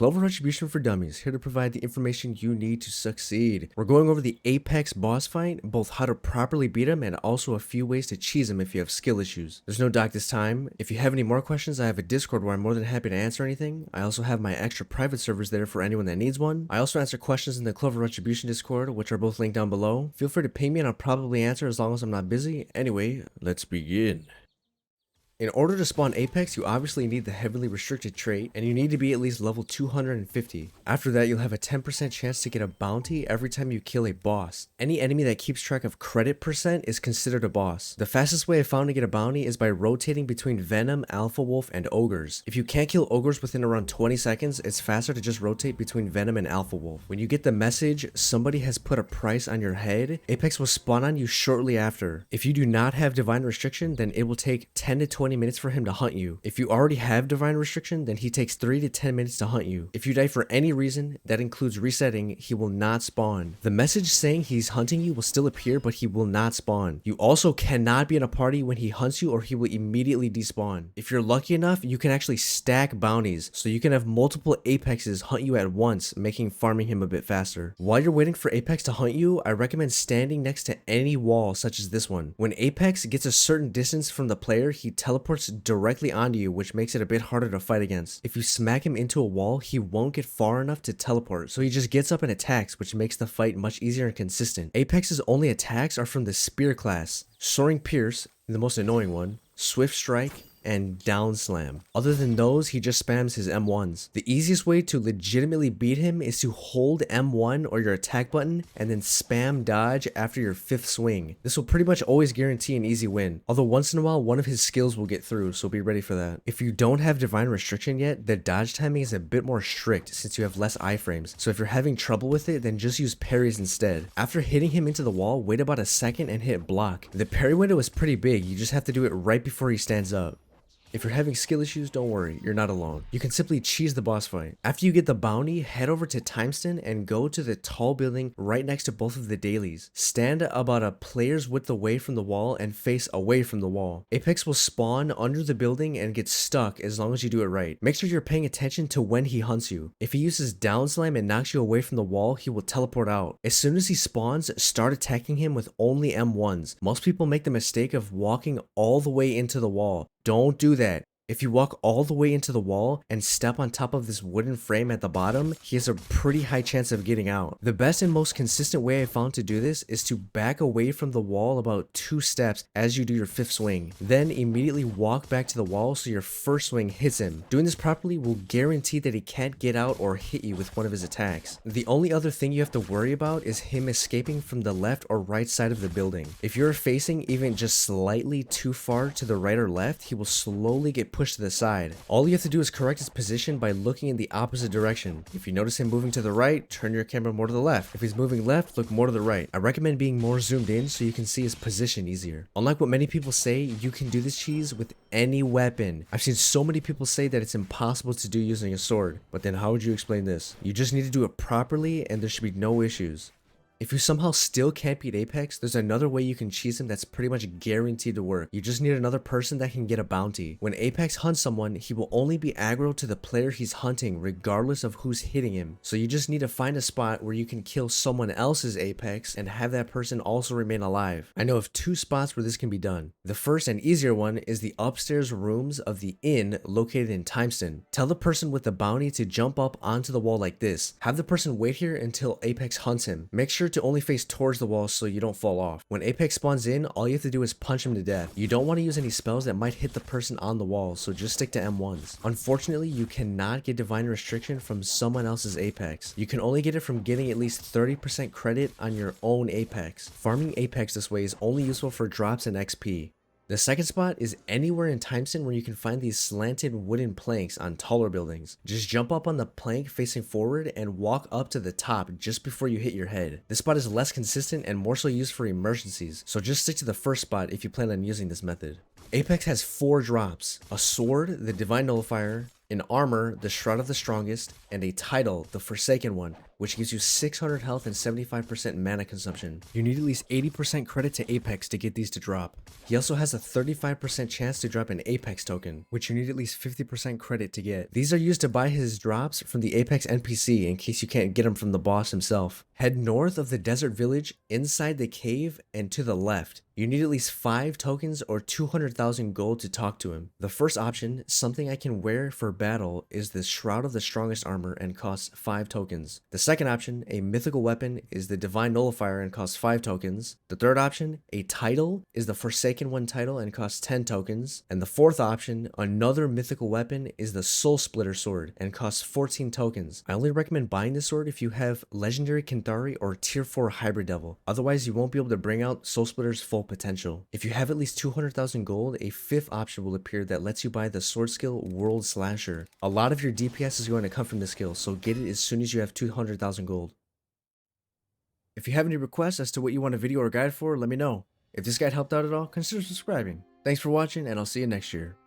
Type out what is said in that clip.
Clover Retribution for Dummies, here to provide the information you need to succeed. We're going over the Apex boss fight, both how to properly beat him and also a few ways to cheese him if you have skill issues. There's no doc this time. If you have any more questions, I have a Discord where I'm more than happy to answer anything. I also have my extra private servers there for anyone that needs one. I also answer questions in the Clover Retribution Discord, which are both linked down below. Feel free to ping me and I'll probably answer as long as I'm not busy. Anyway, let's begin. In order to spawn Apex, you obviously need the heavily restricted trait, and you need to be at least level 250. After that, you'll have a 10% chance to get a bounty every time you kill a boss. Any enemy that keeps track of credit percent is considered a boss. The fastest way I found to get a bounty is by rotating between Venom, Alpha Wolf, and Ogres. If you can't kill Ogres within around 20 seconds, it's faster to just rotate between Venom and Alpha Wolf. When you get the message, somebody has put a price on your head, Apex will spawn on you shortly after. If you do not have Divine Restriction, then it will take 10 to 20 minutes for him to hunt you. If you already have Divine Restriction, then he takes 3 to 10 minutes to hunt you. If you die for any reason, that includes resetting, he will not spawn. The message saying he's hunting you will still appear, but he will not spawn. You also cannot be in a party when he hunts you or he will immediately despawn. If you're lucky enough, you can actually stack bounties, so you can have multiple Apexes hunt you at once, making farming him a bit faster. While you're waiting for Apex to hunt you, I recommend standing next to any wall such as this one. When Apex gets a certain distance from the player, he teleports directly onto you, which makes it a bit harder to fight against. If you smack him into a wall, he won't get far enough to teleport, so he just gets up and attacks, which makes the fight much easier and consistent. Apex's only attacks are from the Spear class, Soaring Pierce, the most annoying one, Swift Strike, and Down Slam. Other than those, he just spams his M1s. The easiest way to legitimately beat him is to hold M1 or your attack button and then spam dodge after your 5th swing. This will pretty much always guarantee an easy win, although once in a while one of his skills will get through, so be ready for that. If you don't have Divine Restriction yet, the dodge timing is a bit more strict since you have less iframes, so if you're having trouble with it, then just use parries instead. After hitting him into the wall, wait about a second and hit block. The parry window is pretty big, you just have to do it right before he stands up. If you're having skill issues, don't worry, you're not alone. You can simply cheese the boss fight. After you get the bounty, head over to Timeston and go to the tall building right next to both of the dailies. Stand about a player's width away from the wall and face away from the wall. Apex will spawn under the building and get stuck as long as you do it right. Make sure you're paying attention to when he hunts you. If he uses Down Slam and knocks you away from the wall, he will teleport out. As soon as he spawns, start attacking him with only M1s. Most people make the mistake of walking all the way into the wall. Don't do that. If you walk all the way into the wall and step on top of this wooden frame at the bottom, he has a pretty high chance of getting out. The best and most consistent way I found to do this is to back away from the wall about 2 steps as you do your 5th swing. Then immediately walk back to the wall so your 1st swing hits him. Doing this properly will guarantee that he can't get out or hit you with one of his attacks. The only other thing you have to worry about is him escaping from the left or right side of the building. If you're facing even just slightly too far to the right or left, he will slowly get pushed to the side. All you have to do is correct his position by looking in the opposite direction. If you notice him moving to the right, turn your camera more to the left. If he's moving left, look more to the right. I recommend being more zoomed in so you can see his position easier. Unlike what many people say, you can do this cheese with any weapon. I've seen so many people say that it's impossible to do using a sword, but then how would you explain this? You just need to do it properly and there should be no issues. If you somehow still can't beat Apex, there's another way you can cheese him that's pretty much guaranteed to work. You just need another person that can get a bounty. When Apex hunts someone, he will only be aggro to the player he's hunting regardless of who's hitting him. So you just need to find a spot where you can kill someone else's Apex and have that person also remain alive. I know of 2 spots where this can be done. The first and easier one is the upstairs rooms of the inn located in Timeston. Tell the person with the bounty to jump up onto the wall like this. Have the person wait here until Apex hunts him. Make sure to only face towards the wall so you don't fall off. When Apex spawns in, all you have to do is punch him to death. You don't want to use any spells that might hit the person on the wall, so just stick to M1s. Unfortunately, you cannot get Divine Restriction from someone else's Apex. You can only get it from getting at least 30% credit on your own Apex. Farming Apex this way is only useful for drops and XP. The second spot is anywhere in Timeston where you can find these slanted wooden planks on taller buildings. Just jump up on the plank facing forward and walk up to the top just before you hit your head. This spot is less consistent and more so used for emergencies, so just stick to the first spot if you plan on using this method. Apex has 4 drops: a sword, the Divine Nullifier, an armor, the Shroud of the Strongest, and a title, the Forsaken One. which gives you 600 health and 75% mana consumption. You need at least 80% credit to Apex to get these to drop. He also has a 35% chance to drop an Apex token, which you need at least 50% credit to get. These are used to buy his drops from the Apex NPC in case you can't get them from the boss himself. Head north of the desert village, inside the cave, and to the left. You need at least 5 tokens or 200,000 gold to talk to him. The first option, something I can wear for battle, is the Shroud of the Strongest Armor and costs 5 tokens. The second option, a mythical weapon, is the Divine Nullifier and costs 5 tokens. The third option, a title, is the Forsaken One title and costs 10 tokens. And the fourth option, another mythical weapon, is the Soul Splitter Sword and costs 14 tokens. I only recommend buying this sword if you have Legendary Kintari or Tier 4 Hybrid Devil. Otherwise, you won't be able to bring out Soul Splitter's full potential. If you have at least 200,000 gold, a fifth option will appear that lets you buy the sword skill World Slasher. A lot of your DPS is going to come from this skill, so get it as soon as you have 200,000 gold. If you have any requests as to what you want a video or guide for, let me know. If this guide helped out at all, consider subscribing. Thanks for watching, and I'll see you next year.